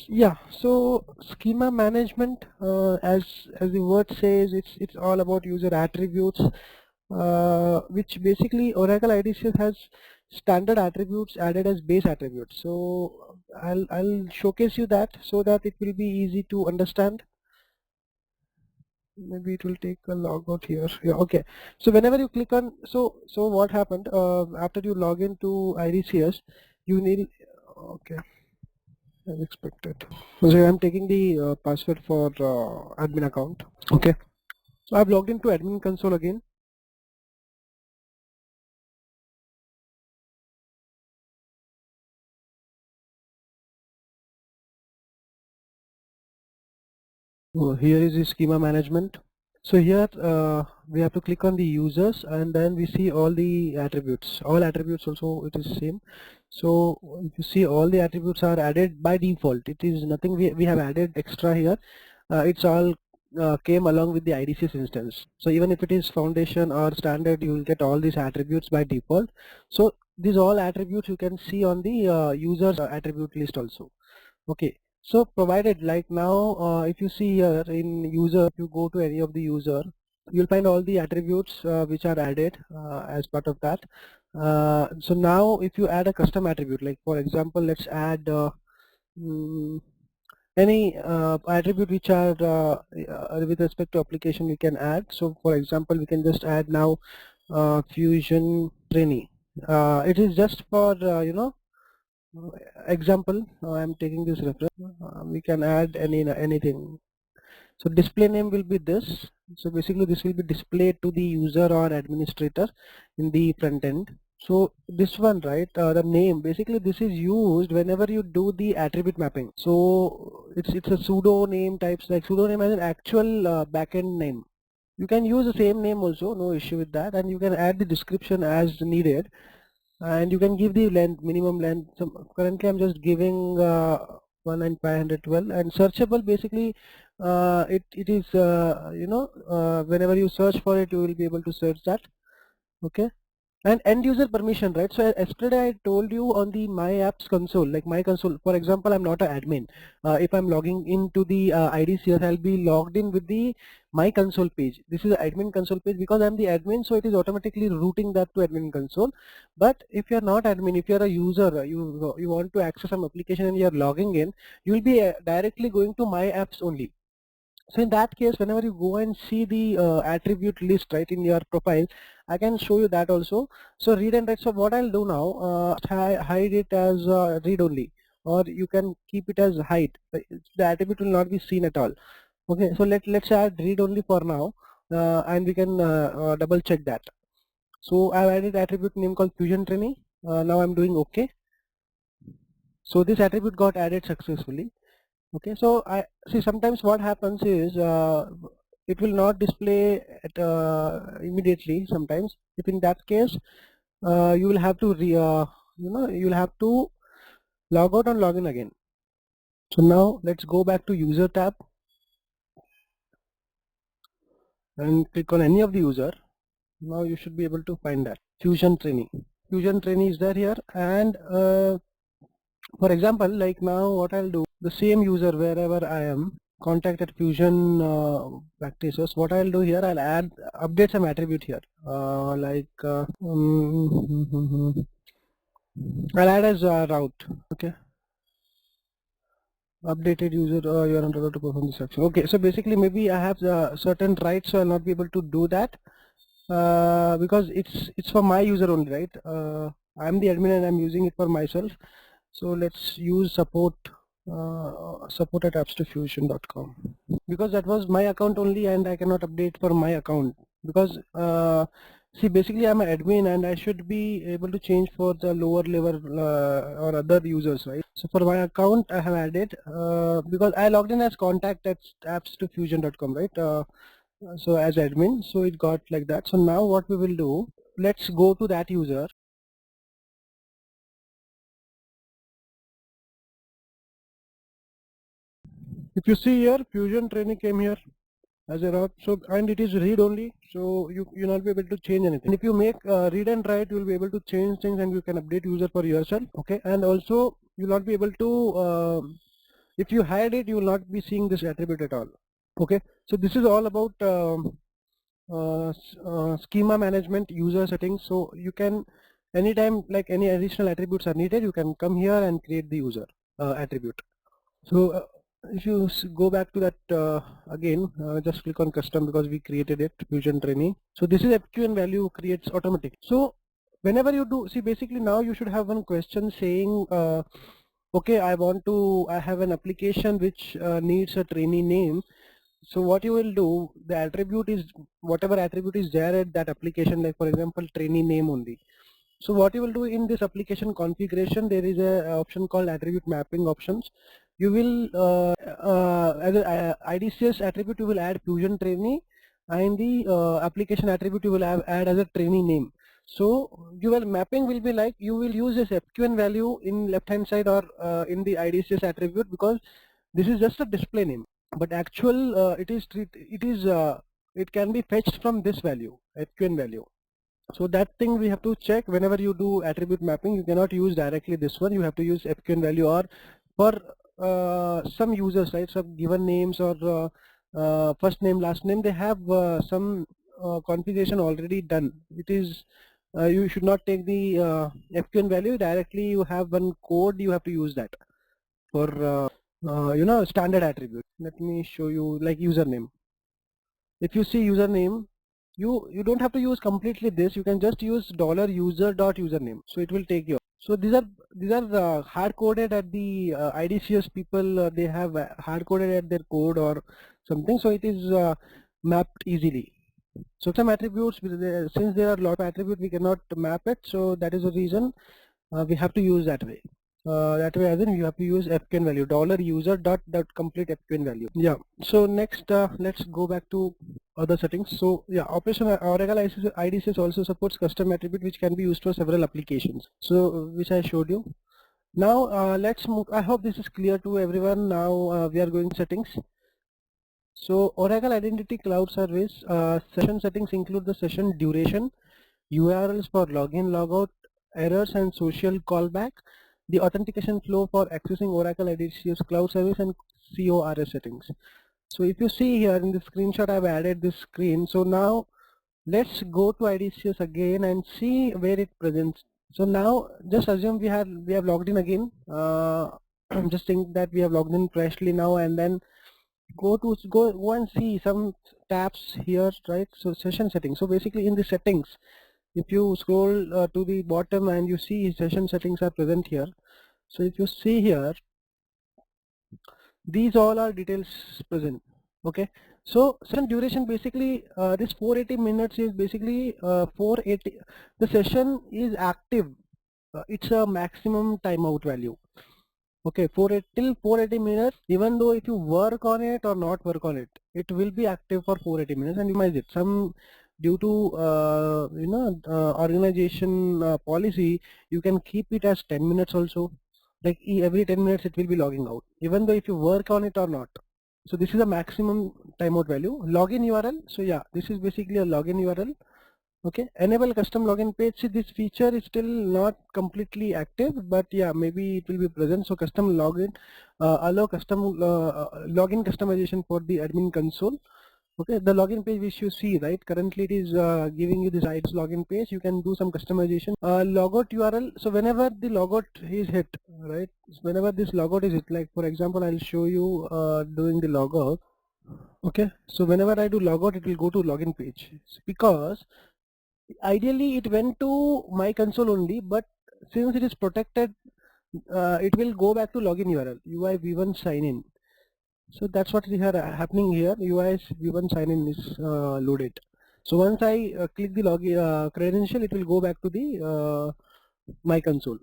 Yeah, so schema management, as the word says, it's all about user attributes, which basically Oracle IDCS has standard attributes added as base attributes. So I'll showcase you that so that it will be easy to understand. Maybe it will take a logout here. Yeah, okay. So whenever you click on, so what happened after you log into IDCS, you need, okay, as expected. So I'm taking the password for admin account. Okay. So I've logged into admin console again. Here is the schema management. So here we have to click on the users and then we see all the attributes. All attributes also it is same. So if you see all the attributes are added by default. It is nothing we have added extra here. It's all came along with the IDCS instance. So even if it is foundation or standard, you will get all these attributes by default. So these all attributes you can see on the users attribute list also. Okay. So provided like now if you see here in user, if you go to any of the user, you'll find all the attributes which are added as part of that. So now if you add a custom attribute, like for example let's add mm, any attribute which are with respect to application we can add. So for example we can just add now Fusion Trainee. It is just for example. I'm taking this reference. We can add anything. So display name will be this. So basically this will be displayed to the user or administrator in the front end. So this one, right, the name, basically this is used whenever you do the attribute mapping. So it's a pseudo name types, like pseudo name as an actual backend name. You can use the same name also, no issue with that, and you can add the description as needed, and you can give the length, minimum length. So currently I'm just giving 1 and 512, and searchable basically it is whenever you search for it you will be able to search that. Okay. And end user permission, right? So yesterday I told you on the my apps console, like my console, for example, I'm not an admin. If I'm logging into the IDCS, I'll be logged in with the my console page. This is the admin console page because I'm the admin, so it is automatically routing that to admin console. But if you're not admin, if you're a user, you want to access some application and you're logging in, you'll be directly going to my apps only. So in that case, whenever you go and see the attribute list right in your profile, I can show you that also. So read and write. So what I'll do now, hide it as read only, or you can keep it as hide. The attribute will not be seen at all. Okay, so let's add read only for now, and we can double check that. So I've added attribute name called Fusion Trainee. Now I'm doing OK. So this attribute got added successfully. Okay, so I see sometimes what happens is it will not display at, immediately sometimes. If in that case you will have to you will have to log out and log in again. So now let's go back to user tab and click on any of the user. Now you should be able to find that Fusion Trainee. Fusion Trainee is there here, and for example, like now what I'll do, the same user wherever I am, contact at Fusion practices, what I'll do here, I'll update some attribute here, I'll add as route. Okay, updated user, you are not able to perform this action. Okay, so basically maybe I have certain rights, so I'll not be able to do that because it's for my user only, right? I'm the admin and I'm using it for myself. So let's use support support at appstofusion.com, because that was my account only and I cannot update for my account because see, basically I'm an admin and I should be able to change for the lower level or other users, right? So for my account I have added because I logged in as contact at appstofusion.com, right? So as admin, so it got like that. So now what we will do, let's go to that user. If you see here, Fusion Trainee came here as a route, so and it is read only, so you'll not be able to change anything. And if you make read and write, you'll be able to change things and you can update user for yourself. Okay, and also you'll not be able to If you hide it, you will not be seeing this attribute at all. Okay, so this is all about schema management, user settings. So you can anytime like any additional attributes are needed, you can come here and create the user attribute. So if you go back to that again, just click on custom because we created it, Fusion Training. So this is FQN value creates automatic. So whenever you do, see basically now you should have one question saying, okay, I have an application which needs a trainee name. So what you will do, the attribute is whatever attribute is there at that application, like for example trainee name only. So what you will do in this application configuration, there is a option called attribute mapping options. You will as a IDCS attribute you will add Fusion trainee, and the application attribute you will add as a trainee name. So your mapping will be like you will use this FQN value in left hand side or in the IDCS attribute, because this is just a display name, but actual it can be fetched from this value, FQN value. So that thing we have to check whenever you do attribute mapping. You cannot use directly this one, you have to use FQN value, or for some users, right, some given names or first name last name, they have some configuration already done. It is you should not take the FQN value directly. You have one code, you have to use that for standard attribute. Let me show you, like username. If you see username, you don't have to use completely this. You can just use $user.username, so it will take you. So these are hard coded at the IDCS people. They have hard coded at their code or something, so it is mapped easily. So some attributes, since there are a lot of attributes, we cannot map it. So that is the reason we have to use that way. That way, as in you have to use FQN value, $user dot complete FQN value. Yeah. So next, let's go back to other settings. So yeah, Oracle IDCS also supports custom attribute which can be used for several applications. So which I showed you. Now let's move. I hope this is clear to everyone. Now we are going to settings. So Oracle Identity Cloud Service session settings include the session duration, URLs for login, logout, errors and social callback, the authentication flow for accessing Oracle IDCS Cloud Service, and CORS settings. So if you see here in the screenshot, I've added this screen. So now let's go to IDCS again and see where it presents. So now just assume we have logged in again. Just think that we have logged in freshly now, and then go and see some tabs here, right? So session settings. So basically in the settings, if you scroll to the bottom and you see session settings are present here. So if you see here, these all are details present. Okay, so session duration, basically this 480 minutes is basically 480, the session is active, it's a maximum timeout value. Okay, till 480 minutes, even though if you work on it or not work on it, it will be active for 480 minutes, and you might it. Some due to organization policy, you can keep it as 10 minutes also. Like every 10 minutes it will be logging out, even though if you work on it or not. So this is a maximum timeout value. Login URL. So yeah, this is basically a login URL. Okay, enable custom login page. See, this feature is still not completely active, but yeah, maybe it will be present. So custom login, allow custom login customization for the admin console. Okay, the login page which you see, right, currently it is giving you the sites login page. You can do some customization. Logout URL. So whenever the logout is hit, right, whenever this logout is hit, like for example, I'll show you doing the logout. Okay, so whenever I do logout, it will go to login page, because ideally it went to my console only, but since it is protected, it will go back to login URL, UI v1 sign in. So that's what is happening here. UI v1 sign in is loaded. So once I click the login credential, it will go back to the my console.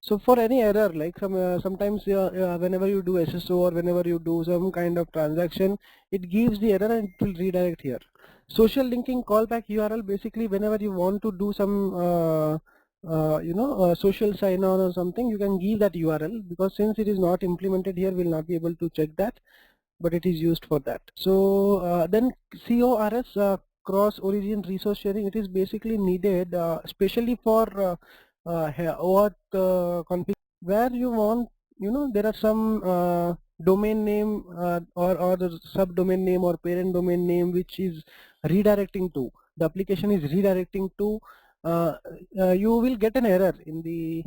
So for any error, like sometimes whenever you do SSO or whenever you do some kind of transaction, it gives the error and it will redirect here. Social linking callback URL, basically whenever you want to do some social sign on or something, you can give that URL, because since it is not implemented here, we'll not be able to check that, but it is used for that. So then CORS, cross origin resource sharing, it is basically needed especially for OAuth config, where you want there are some domain name or the subdomain name or parent domain name which is redirecting to, the application is redirecting to, you will get an error in the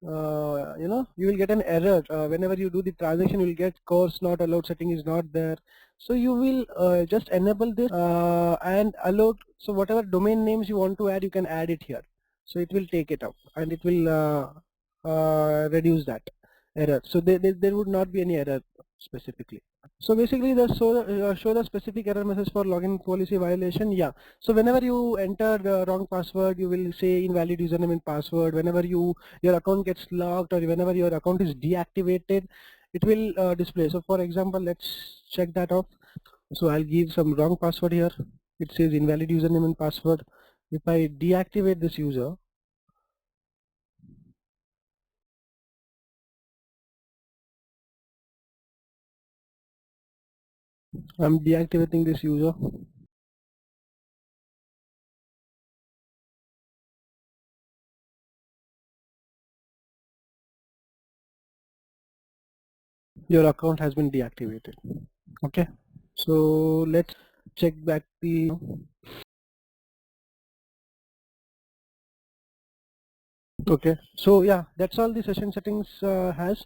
you will get an error whenever you do the transaction. You will get course not allowed setting is not there. So you will just enable this and allow, so whatever domain names you want to add, you can add it here. So it will take it out and it will reduce that error. So there would not be any error specifically. So basically the show the specific error message for login policy violation. Yeah. So whenever you enter the wrong password, you will say invalid username and password. Whenever your account gets locked or whenever your account is deactivated, it will display. So for example, let's check that off. So I'll give some wrong password here. It says invalid username and password. If I deactivate this user, I'm deactivating this user. Your account has been deactivated. Okay. So let's check back the, okay. So yeah, that's all the session settings has.